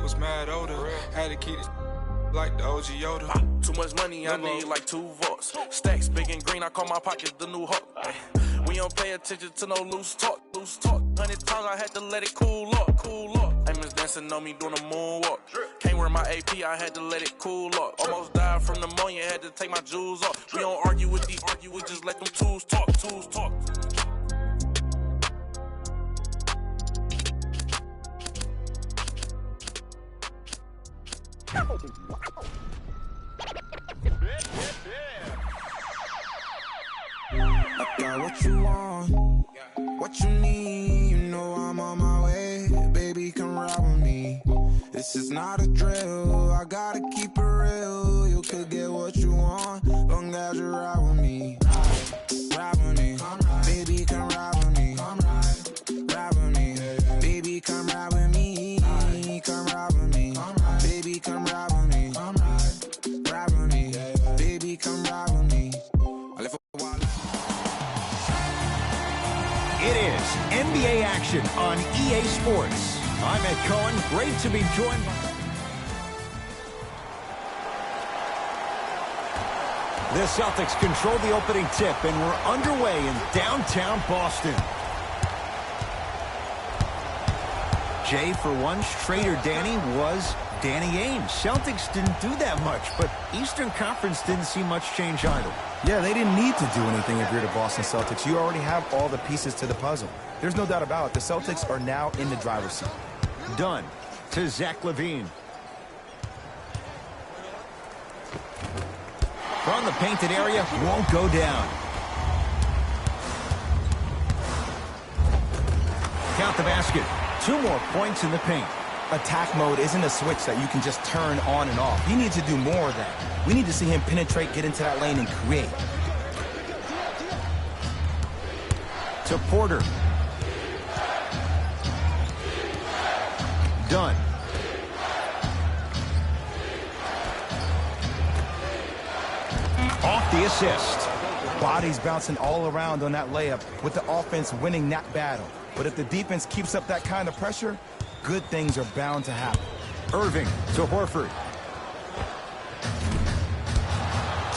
Was mad older, had to keep it like the OG Yoda. Too much money, I need like 2 volts. Stacks big and green, I call my pockets the new hawk. We don't pay attention to no loose talk. 100 times I had to let it cool up. Amos dancing on me doing a moonwalk. Can't wear my AP, I had to let it cool up. Almost died from pneumonia, had to take my jewels off. We don't argue with these, we just let them tools talk. I got what you want, what you need, you know I'm on my way, baby come ride with me. This is not a drill, I gotta keep it real, you could get what you want, long as you ride with me. Ride with me, baby come ride with me. Ride with me, baby come ride with me. Come ride with me, baby come ride with me. Ride with me, baby come ride with me. I live for a while. It is NBA action on EA Sports. I'm Ed Cohen. Great to be joined by... The Celtics control the opening tip, and we're underway in downtown Boston. Jay, for once, Trader Danny was Danny Ainge. Celtics didn't do that much, but Eastern Conference didn't see much change either. Yeah, they didn't need to do anything if you're the Boston Celtics. You already have all the pieces to the puzzle. There's no doubt about it. The Celtics are now in the driver's seat. Dunn to Zach LaVine. From the painted area, won't go down. Count the basket. 2 more points in the paint. Attack mode isn't a switch that you can just turn on and off. You need to do more of that. We need to see him penetrate, get into that lane, and create. To Porter. Dunn. Off the assist. Bodies bouncing all around on that layup with the offense winning that battle. But if the defense keeps up that kind of pressure, good things are bound to happen. Irving to Horford.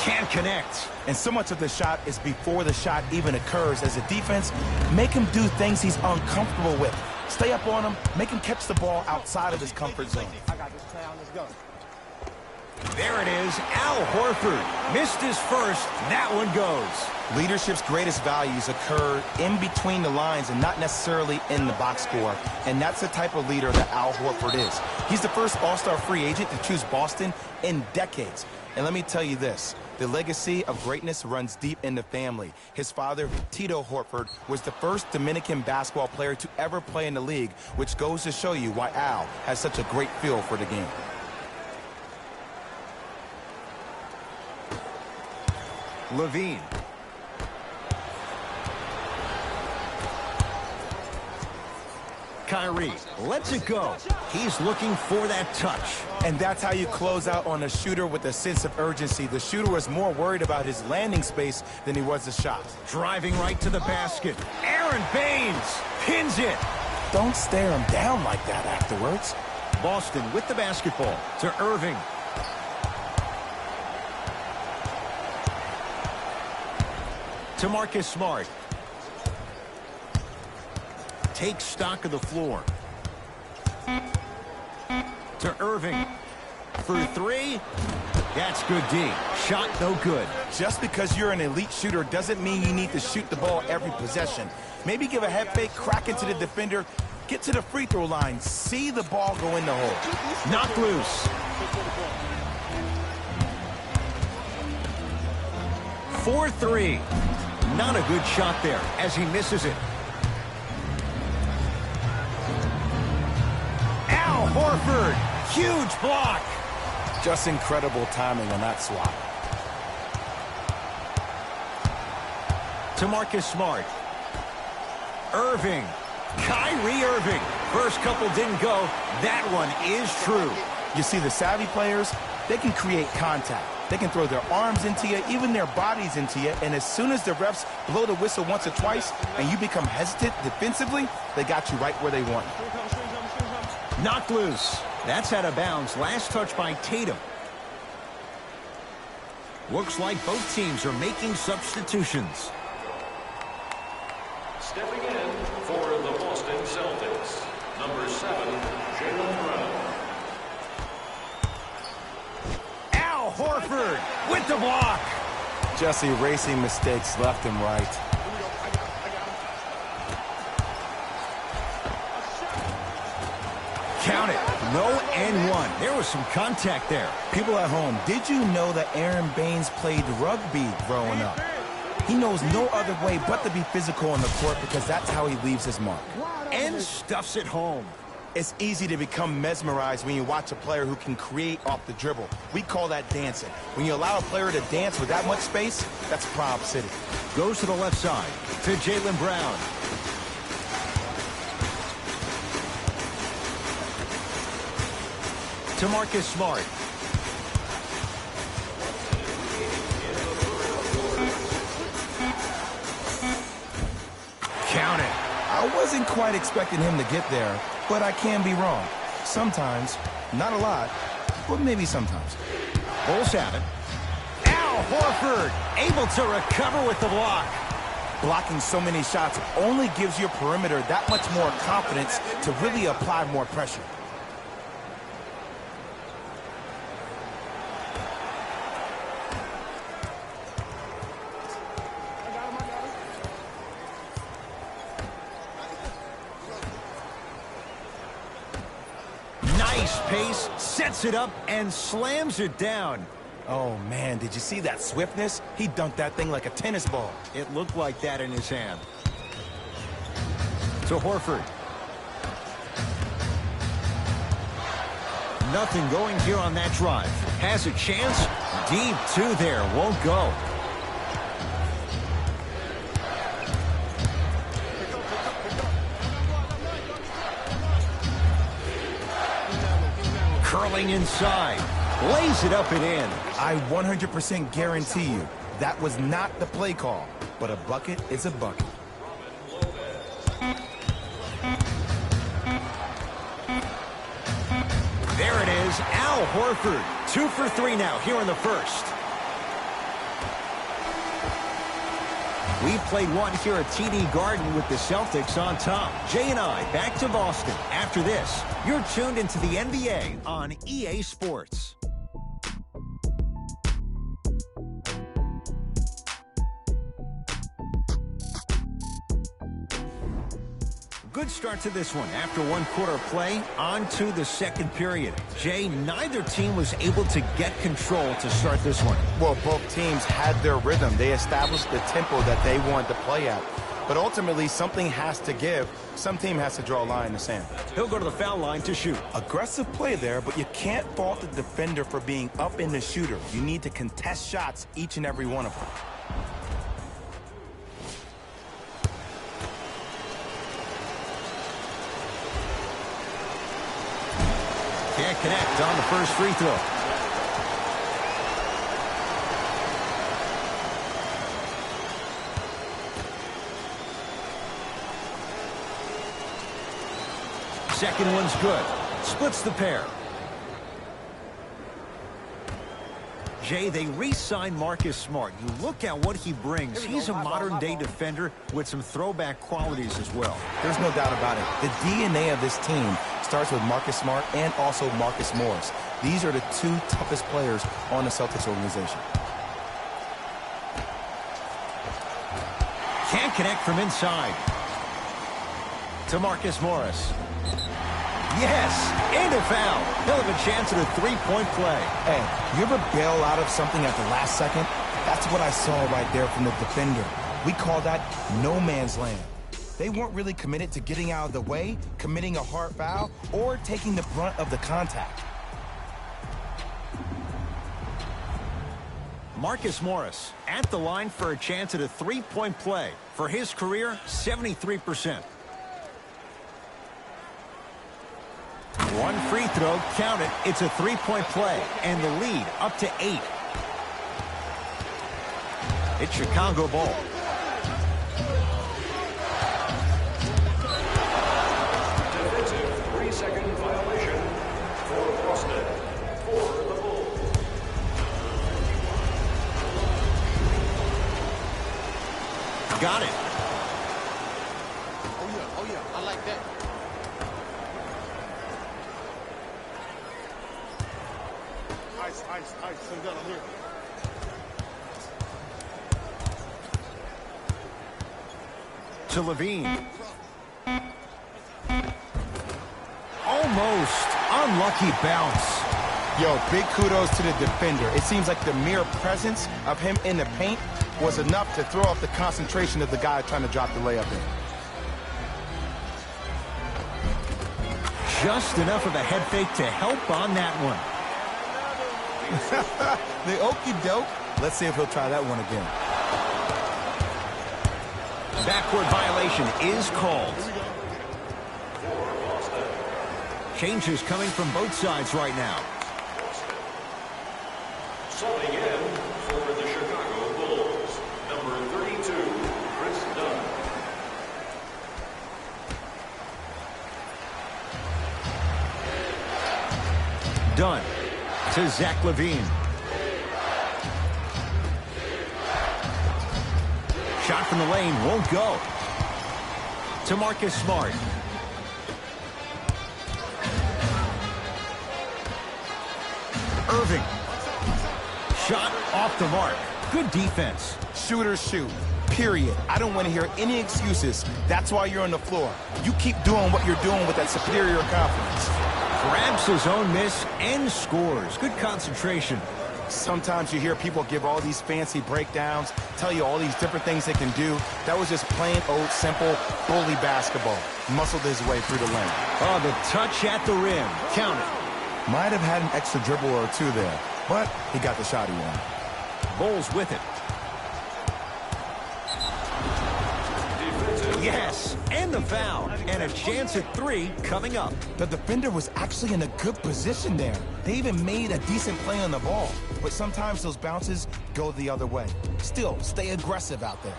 Can't connect. And so much of the shot is before the shot even occurs. As a defense, make him do things he's uncomfortable with. Stay up on him, make him catch the ball outside of his comfort zone. I got this clown, let's go. There it is, Al Horford. Missed his first, that one goes. Leadership's greatest values occur in between the lines and not necessarily in the box score. And that's the type of leader that Al Horford is. He's the first all-star free agent to choose Boston in decades. And let me tell you this, the legacy of greatness runs deep in the family. His father, Tito Horford, was the first Dominican basketball player to ever play in the league, which goes to show you why Al has such a great feel for the game. LaVine. Kyrie lets it go. He's looking for that touch. And that's how you close out on a shooter with a sense of urgency. The shooter was more worried about his landing space than he was the shot. Driving right to the basket. Aaron Baines pins it. Don't stare him down like that afterwards. Boston with the basketball to Irving. To Marcus Smart. Takes stock of the floor. To Irving. For 3. That's good D. Shot no good. Just because you're an elite shooter doesn't mean you need to shoot the ball every possession. Maybe give a head fake, crack into the defender, get to the free throw line, see the ball go in the hole. Knocked loose. 4-3. Not a good shot there as he misses it. Al Horford, huge block. Just incredible timing on that swat. To Marcus Smart. Irving. Kyrie Irving. First couple didn't go. That one is true. You see, the savvy players, they can create contact. They can throw their arms into you, even their bodies into you, and as soon as the refs blow the whistle once or twice and you become hesitant defensively, they got you right where they want you. Knocked loose. That's out of bounds. Last touch by Tatum. Looks like both teams are making substitutions. Stepping in for the Boston Celtics, number 7, Jaylen Brown. Al Horford with the block. Just erasing mistakes left and right. Count it. No and one. There was some contact there. People at home, did you know that Aaron Baines played rugby growing up? He knows no other way but to be physical on the court because that's how he leaves his mark. And stuffs it home. It's easy to become mesmerized when you watch a player who can create off the dribble. We call that dancing. When you allow a player to dance with that much space, that's Prob City. Goes to the left side to Jaylen Brown. To Marcus Smart. Count it. I wasn't quite expecting him to get there, but I can be wrong. Sometimes, not a lot, but maybe sometimes. Bulls have it. Al Horford able to recover with the block. Blocking so many shots only gives your perimeter that much more confidence to really apply more pressure. Nice pace, sets it up, and slams it down. Oh, man, did you see that swiftness? He dunked that thing like a tennis ball. It looked like that in his hand. To Horford. Nothing going here on that drive. Has a chance. Deep two there. Won't go. Curling inside. Lays it up and in. I 100% guarantee you that was not the play call, but a bucket is a bucket. There it is, Al Horford. 2 for 3 now here in the first. We played one here at TD Garden with the Celtics on top. Jay and I back to Boston. After this, you're tuned into the NBA on EA Sports. Good start to this one. After one quarter play, on to the second period. Jay, neither team was able to get control to start this one. Well, both teams had their rhythm. They established the tempo that they wanted to play at. But ultimately, something has to give. Some team has to draw a line in the sand. He'll go to the foul line to shoot. Aggressive play there, but you can't fault the defender for being up in the shooter. You need to contest shots, each and every one of them. Can't connect on the first free throw. Second one's good. Splits the pair. Jay, they re-signed Marcus Smart. You look at what he brings. He's a modern-day defender with some throwback qualities as well. There's no doubt about it. The DNA of this team starts with Marcus Smart and also Marcus Morris. These are the two toughest players on the Celtics organization. Can't connect from inside. To Marcus Morris. Yes, and a foul. He'll have a chance at a three-point play. Hey, you ever bail out of something at the last second? That's what I saw right there from the defender. We call that no man's land. They weren't really committed to getting out of the way, committing a hard foul, or taking the brunt of the contact. Marcus Morris at the line for a chance at a three-point play. For his career, 73%. One free throw, count it. It's a three-point play, and the lead up to 8. It's Chicago ball. Defensive 3-second violation for Boston. For the Bulls. Got it. Oh yeah, I like that. Ice, send that on here. To Levine. Almost. Unlucky bounce. Yo, big kudos to the defender. It seems like the mere presence of him in the paint was enough to throw off the concentration of the guy trying to drop the layup in. Just enough of a head fake to help on that one. The okie doke. Let's see if he'll try that one again. Backward violation is called. Changes coming from both sides right now. Subbing in for the Chicago Bulls, number 32, Chris Dunn. Dunn to Zach Levine. Shot from the lane won't go. To Marcus Smart. Irving. Shot off the mark. Good defense. Shooters shoot. Period. I don't want to hear any excuses. That's why you're on the floor. You keep doing what you're doing with that superior confidence. Grabs his own miss and scores. Good concentration. Sometimes you hear people give all these fancy breakdowns, tell you all these different things they can do. That was just plain old simple bully basketball. Muscled his way through the lane. Oh, the touch at the rim. Count it. Might have had an extra dribble or two there, but he got the shot he wanted. Bulls with it. Yes, and the foul. And a chance at three coming up. The defender was actually in a good position there. They even made a decent play on the ball. But sometimes those bounces go the other way. Still, stay aggressive out there.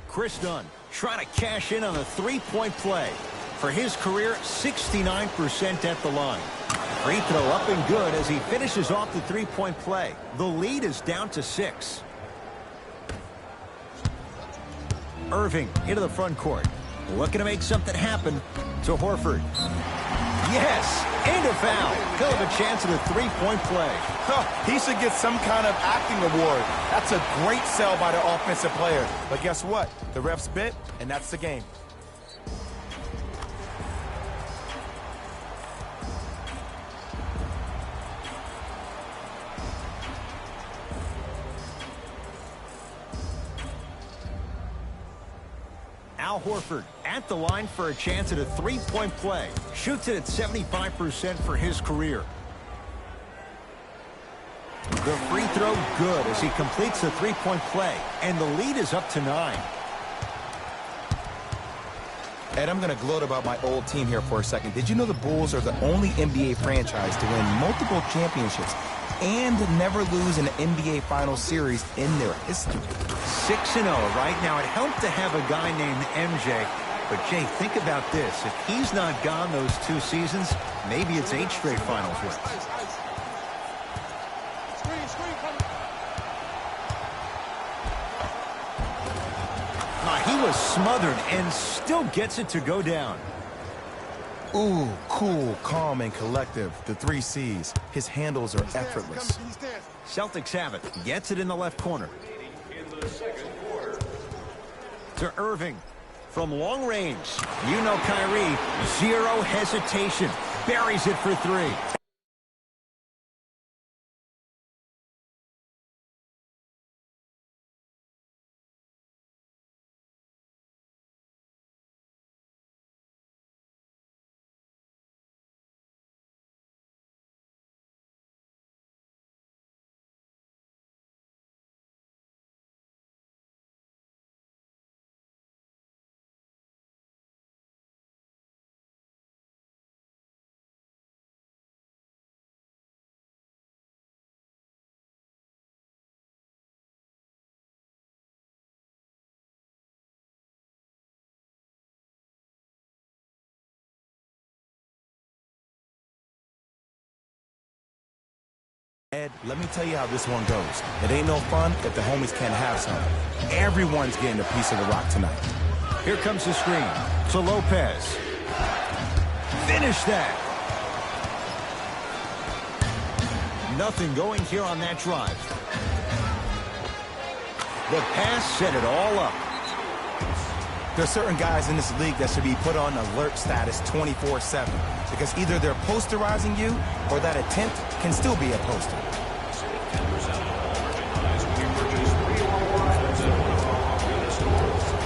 Chris Dunn trying to cash in on a three-point play. For his career, 69% at the line. Free throw up and good as he finishes off the three-point play. The lead is down to 6. Irving into the front court. Looking to make something happen to Horford. Yes, and a foul. He'll have a chance at a three-point play. He should get some kind of acting award. That's a great sell by the offensive player. But guess what? The refs bit, and that's the game. Al Horford at the line for a chance at a three-point play. Shoots it at 75% for his career. The free throw good as he completes the three-point play. And the lead is up to 9. Ed, I'm going to gloat about my old team here for a second. Did you know the Bulls are the only NBA franchise to win multiple championships and never lose an NBA Finals series in their history? 6-0 right now. It helped to have a guy named MJ. But, Jay, think about this. If he's not gone those 2 seasons, maybe it's 8 straight Finals wins. He was smothered and still gets it to go down. Ooh, cool, calm, and collective. The 3 C's. His handles are effortless. Celtics have it. Gets it in the left corner. To Irving. From long range. You know Kyrie. Zero hesitation. Buries it for 3. let me tell you how this one goes. It ain't no fun if the homies can't have some. Everyone's getting a piece of the rock tonight. Here comes the screen to Lopez. Finish that. Nothing going here on that drive. The pass set it all up. There are certain guys in this league that should be put on alert status 24/7 because either they're posterizing you or that attempt can still be a poster.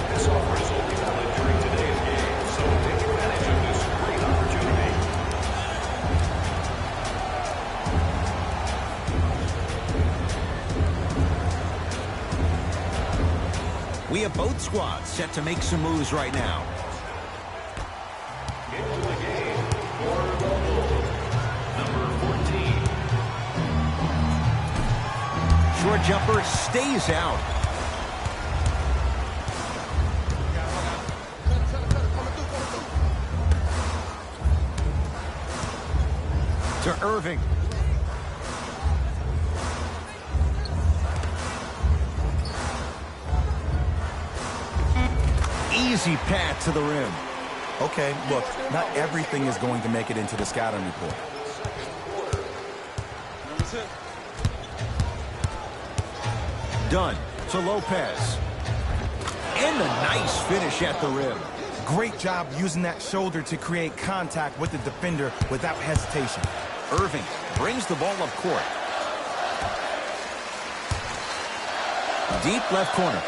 This offer is only valid during today's game, so take advantage of this great opportunity. We have both squads set to make some moves right now. Into the game for the Bulls, number 14. Short jumper stays out. To Irving. Easy pat to the rim. Okay, look, not everything is going to make it into the scouting report. Dunn to Lopez. And a nice finish at the rim. Great job using that shoulder to create contact with the defender without hesitation. Irving brings the ball up court. Deep left corner.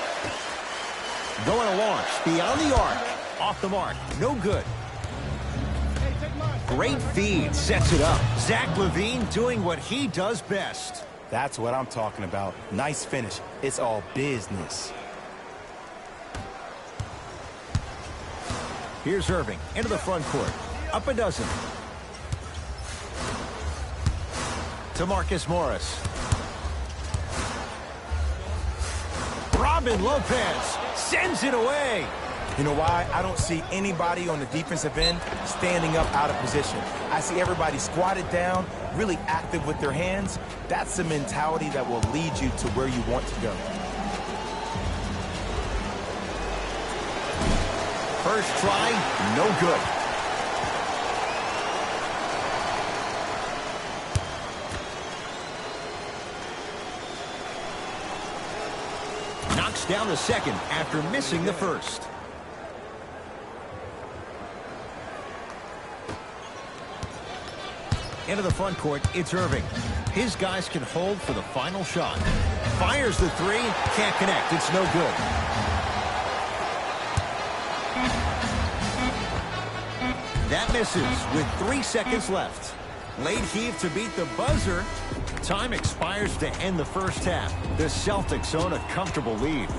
Going to launch beyond the arc. Off the mark. No good. Great feed. Sets it up. Zach LaVine doing what he does best. That's what I'm talking about. Nice finish. It's all business. Here's Irving into the front court. Up a dozen. To Marcus Morris. Robin Lopez sends it away. You know why? I don't see anybody on the defensive end standing up out of position. I see everybody squatted down, really active with their hands. That's the mentality that will lead you to where you want to go. First try, no good. Knocks down the second after missing the first. Into the front court, it's Irving. His guys can hold for the final shot. Fires the three, can't connect, it's no good. That misses with 3 seconds left. Late heave to beat the buzzer. Time expires to end the first half. The Celtics own a comfortable lead.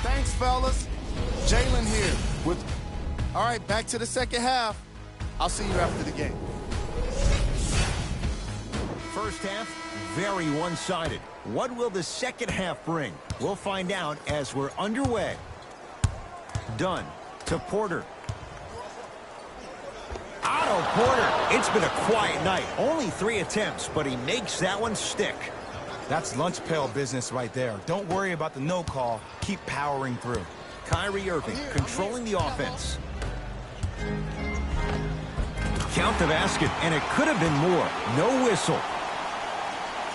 Thanks, fellas. Jalen here with... All right, back to the second half. I'll see you after the game. First half, very one-sided. What will the second half bring? We'll find out as we're underway. Dunn to Porter. Otto Porter. It's been a quiet night. Only 3 attempts, but he makes that one stick. That's lunch pail business right there. Don't worry about the no call. Keep powering through. Kyrie Irving controlling the offense. Count the basket, and it could have been more. No whistle.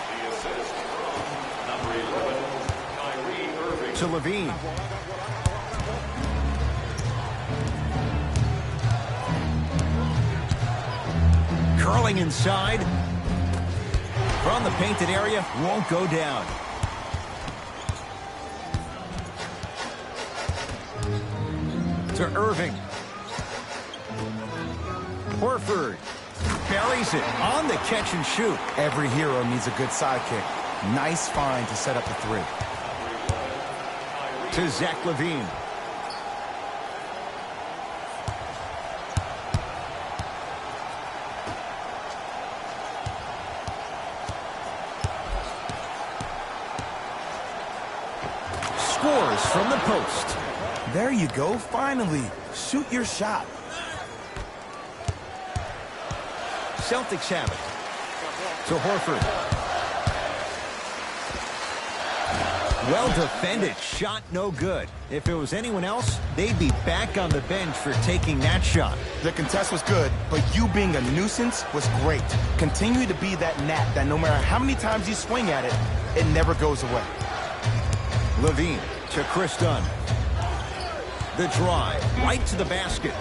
The assist from number 11, Kyrie Irving. To LaVine. Curling inside. From the painted area, won't go down. To Irving. Horford buries it on the catch and shoot. Every hero needs a good sidekick. Nice find to set up the three. to Zach LaVine. Scores from the post. There you go, finally. Shoot your shot. Celtics have it. To Horford. Well defended. Shot no good. If it was anyone else, they'd be back on the bench for taking that shot. The contest was good, but you being a nuisance was great. Continue to be that gnat that no matter how many times you swing at it, it never goes away. LaVine to Chris Dunn. The drive right to the basket.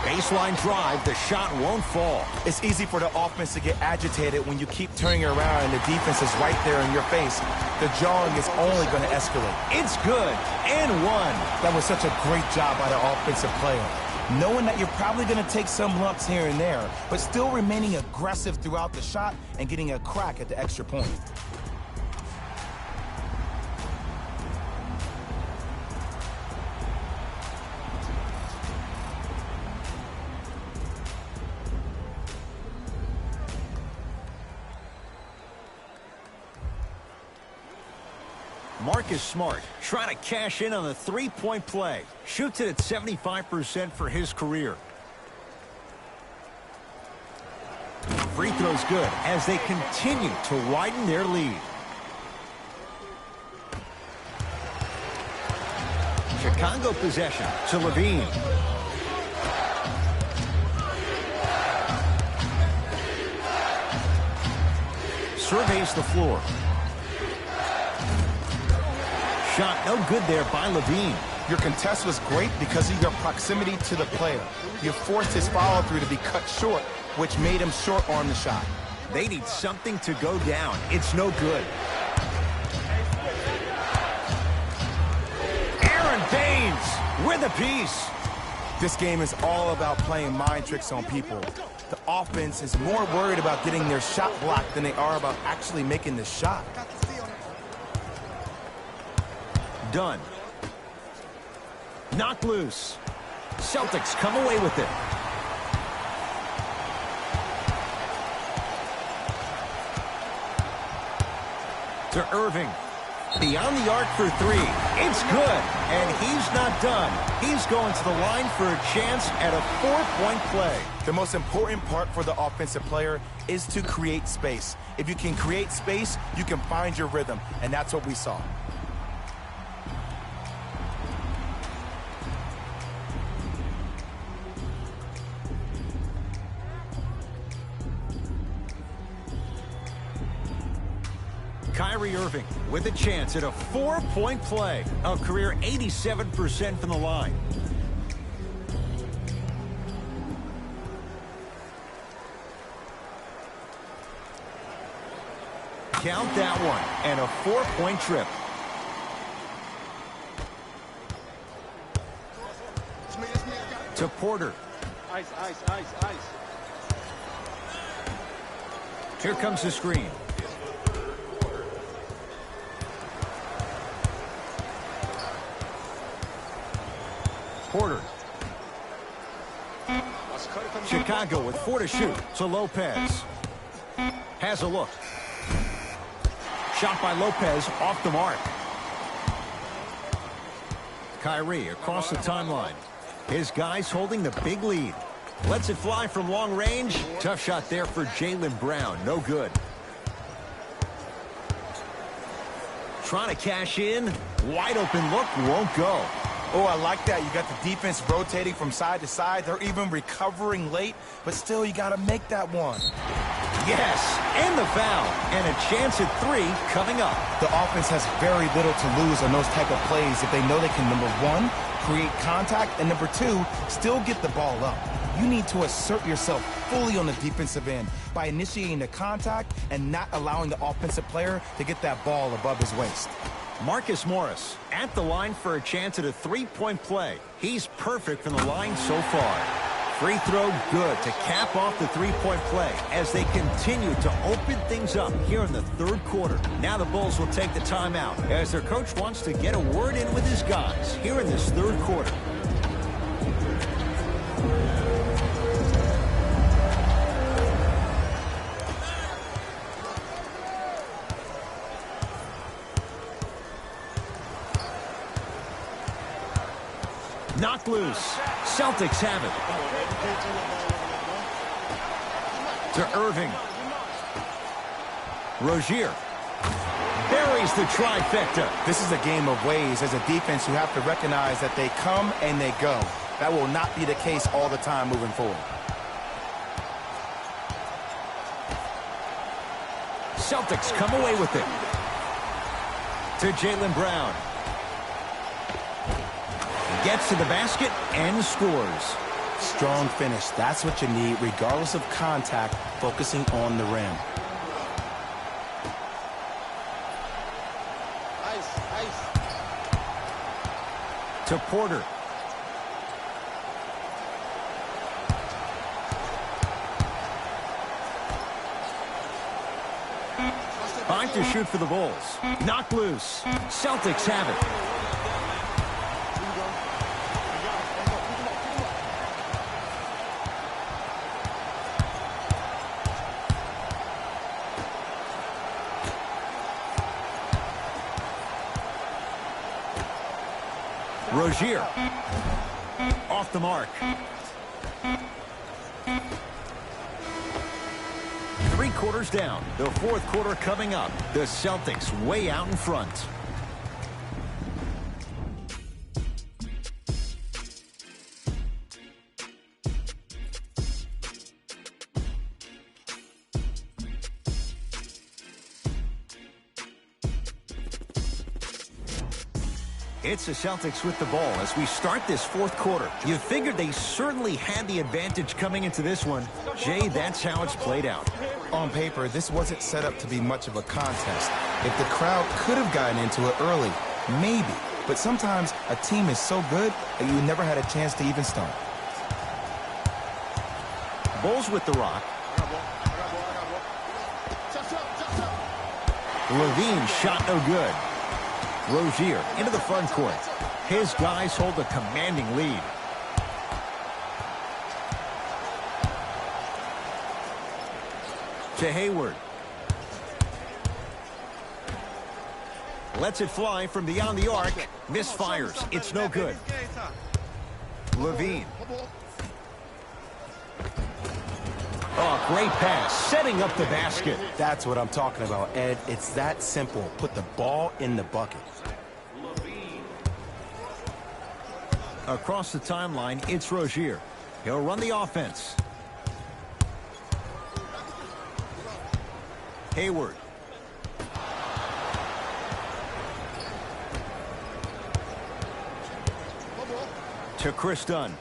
Baseline drive, the shot won't fall. It's easy for the offense to get agitated when you keep turning around and the defense is right there in your face. The jawing is only going to escalate. It's good, and one. That was such a great job by the offensive player. Knowing that you're probably going to take some lumps here and there, but still remaining aggressive throughout the shot and getting a crack at the extra point. Marcus Smart trying to cash in on the three-point play. Shoots it at 75% for his career. Free throw's good as they continue to widen their lead. Chicago possession to LaVine. Surveys the floor. Shot no good there by LaVine. Your contest was great because of your proximity to the player. You forced his follow-through to be cut short, which made him short-arm the shot. They need something to go down. It's no good. Aaron Baines with a piece. This game is all about playing mind tricks on people. The offense is more worried about getting their shot blocked than they are about actually making the shot. Done. Knocked loose. Celtics come away with it. To Irving. Beyond the arc for three. It's good. And he's not done. He's going to the line for a chance at a four-point play. The most important part for the offensive player is to create space. If you can create space, you can find your rhythm. And that's what we saw. Kyrie Irving with a chance at a four-point play. A career 87% from the line. Count that one. And a four-point trip. To Porter. Ice, ice, ice, ice. Here comes the screen. Porter. Chicago with 4 to shoot to Lopez. Has a look. Shot by Lopez off the mark. Kyrie across the timeline. His guys holding the big lead. Lets it fly from long range. Tough shot there for Jaylen Brown. No good. Trying to cash in. Wide open look. Won't go. Oh, I like that. You got the defense rotating from side to side. They're even recovering late, but still you got to make that one. Yes, and the foul. And a chance at three coming up. The offense has very little to lose on those type of plays if they know they can, number one, create contact, and number two, still get the ball up. You need to assert yourself fully on the defensive end by initiating the contact and not allowing the offensive player to get that ball above his waist. Marcus Morris at the line for a chance at a three-point play. He's perfect from the line so far. Free throw good to cap off the three-point play as they continue to open things up here in the third quarter. Now the Bulls will take the timeout as their coach wants to get a word in with his guys here in this third quarter. Knocked loose. Celtics have it. To Irving. Rozier. Buries the trifecta. This is a game of ways. As a defense, you have to recognize that they come and they go. That will not be the case all the time moving forward. Celtics come away with it. To Jaylen Brown. Gets to the basket and scores. Strong finish. That's what you need, regardless of contact, focusing on the rim. To Porter. Five to shoot for the Bulls. Knocked loose. Celtics have it. Rozier. Off the mark. 3 quarters down. The fourth quarter coming up. The Celtics way out in front. It's the Celtics with the ball as we start this fourth quarter. You figured they certainly had the advantage coming into this one. Jay, that's how it's played out. On paper, this wasn't set up to be much of a contest. If the crowd could have gotten into it early, maybe. But sometimes a team is so good that you never had a chance to even start. Bulls with the rock. Levine shot no good. Rozier into the front court. His guys hold a commanding lead. To Hayward. Lets it fly from beyond the arc. Misfires. It's no good. Levine. Oh, great pass. Setting up the basket. That's what I'm talking about, Ed. It's that simple. Put the ball in the bucket. Across the timeline, it's Rozier. He'll run the offense. Hayward. To Chris Dunn.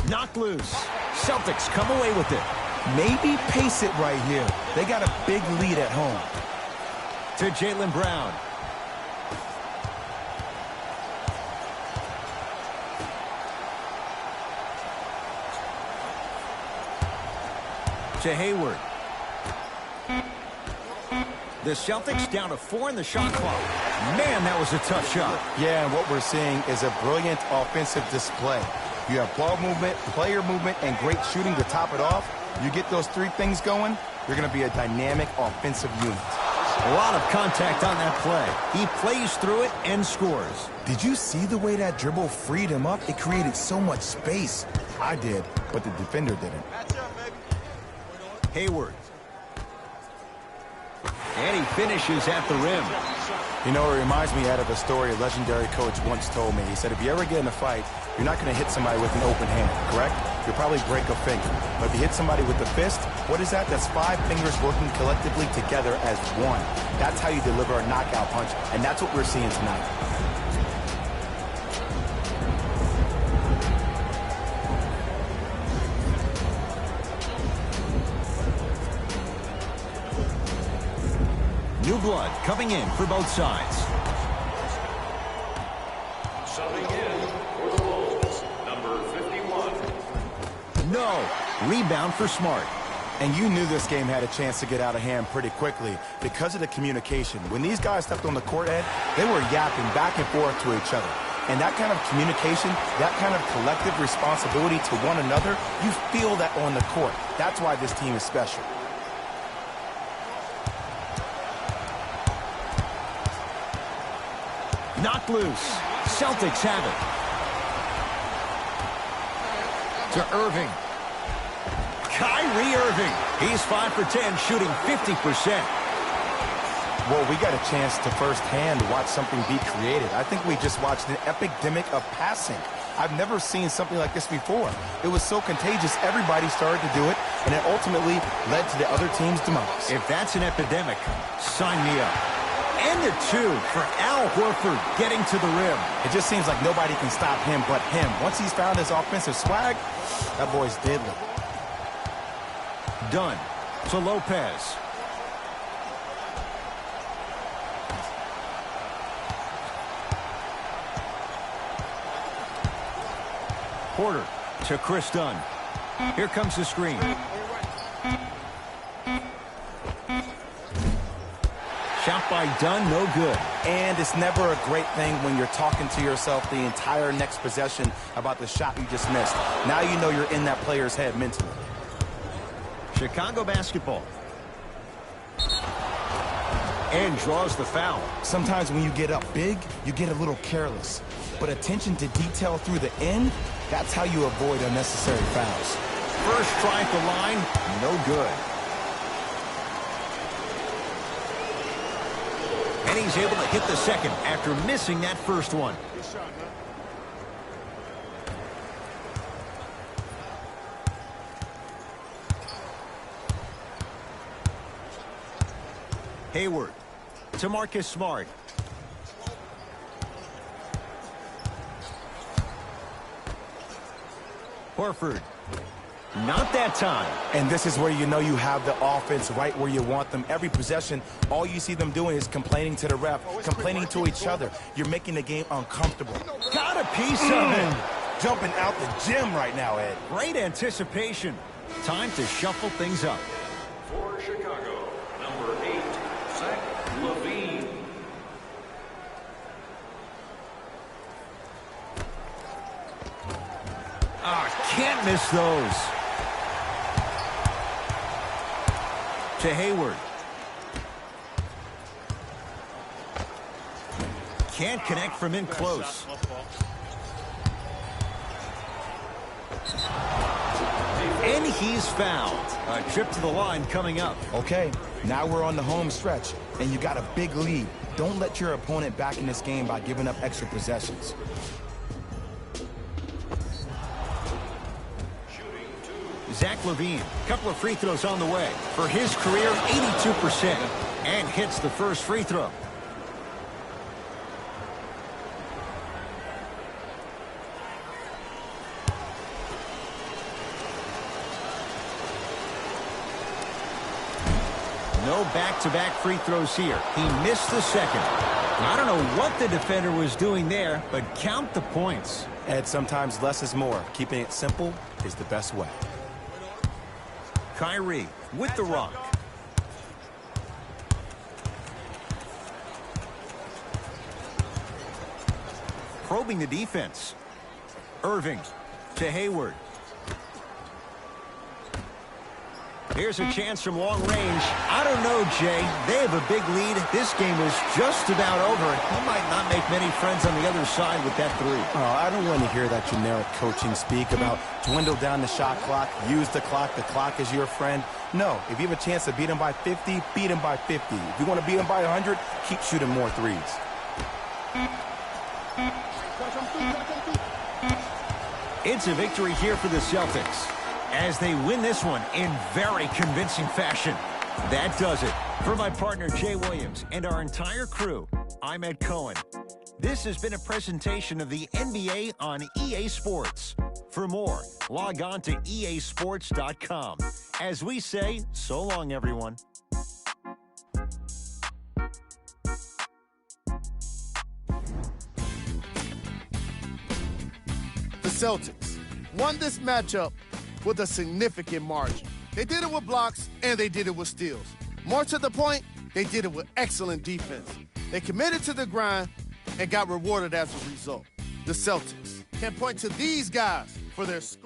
Knocked loose. Celtics come away with it. Maybe pace it right here. They got a big lead at home. To Jaylen Brown. To Hayward. The Celtics down to 4 in the shot clock. Man, that was a tough shot. Yeah, and what we're seeing is a brilliant offensive display. You have ball movement, player movement, and great shooting to top it off. You get those 3 things going, you're going to be a dynamic offensive unit. A lot of contact on that play. He plays through it and scores. Did you see the way that dribble freed him up? It created so much space. I did, but the defender didn't. Hayward. And he finishes at the rim. You know, it reminds me out of a story a legendary coach once told me. He said, if you ever get in a fight, you're not going to hit somebody with an open hand, correct? You'll probably break a finger. But if you hit somebody with the fist, what is that? That's 5 fingers working collectively together as one. That's how you deliver a knockout punch, and that's what we're seeing tonight. New blood coming in for both sides. Subbing in for the Bulls, number 51. No. Rebound for Smart. And you knew this game had a chance to get out of hand pretty quickly because of the communication. When these guys stepped on the court, Ed, they were yapping back and forth to each other. And that kind of communication, that kind of collective responsibility to one another, you feel that on the court. That's why this team is special. Knocked loose. Celtics have it. To Irving. Kyrie Irving. He's 5 for 10, shooting 50%. Well, we got a chance to firsthand watch something be created. I think we just watched an epidemic of passing. I've never seen something like this before. It was so contagious, everybody started to do it, and it ultimately led to the other team's demise. If that's an epidemic, sign me up. And the 2 for Al Horford getting to the rim. It just seems like nobody can stop him but him. Once he's found his offensive swag, that boy's deadly. Dunn to Lopez. Porter to Chris Dunn. Here comes the screen. Shot by Dunn, no good. And it's never a great thing when you're talking to yourself the entire next possession about the shot you just missed. Now you know you're in that player's head mentally. Chicago basketball. And draws the foul. Sometimes when you get up big, you get a little careless. But attention to detail through the end, that's how you avoid unnecessary fouls. First try at the line, no good. And he's able to hit the second after missing that first one. Hayward to Marcus Smart. Horford. Not that time. And this is where you know you have the offense right where you want them. Every possession, all you see them doing is complaining to the ref, complaining to each other. You're making the game uncomfortable. Got a piece of it. Jumping out the gym right now, Ed. Great anticipation. Time to shuffle things up. For Chicago, number 8, Zach LaVine. Can't miss those. To Hayward. Can't connect from in close. And he's fouled. A trip to the line coming up. Okay, now we're on the home stretch, and you got a big lead. Don't let your opponent back in this game by giving up extra possessions. Zach LaVine, couple of free throws on the way. For his career, 82%. And hits the first free throw. No back-to-back free throws here. He missed the second. I don't know what the defender was doing there, but count the points. Ed, sometimes less is more. Keeping it simple is the best way. Kyrie with the rock. Probing the defense. Irving to Hayward. Here's a chance from long range. I don't know, Jay. They have a big lead. This game is just about over. He might not make many friends on the other side with that three. Oh, I don't want to hear that generic coaching speak about dwindle down the shot clock, use the clock is your friend. No, if you have a chance to beat him by 50, beat him by 50. If you want to beat him by 100, keep shooting more threes. It's a victory here for the Celtics as they win this one in very convincing fashion. That does it. For my partner, Jay Williams, and our entire crew, I'm Ed Cohen. This has been a presentation of the NBA on EA Sports. For more, log on to easports.com. As we say, so long, everyone. The Celtics won this matchup with a significant margin. They did it with blocks, and they did it with steals. More to the point, they did it with excellent defense. They committed to the grind and got rewarded as a result. The Celtics can point to these guys for their score.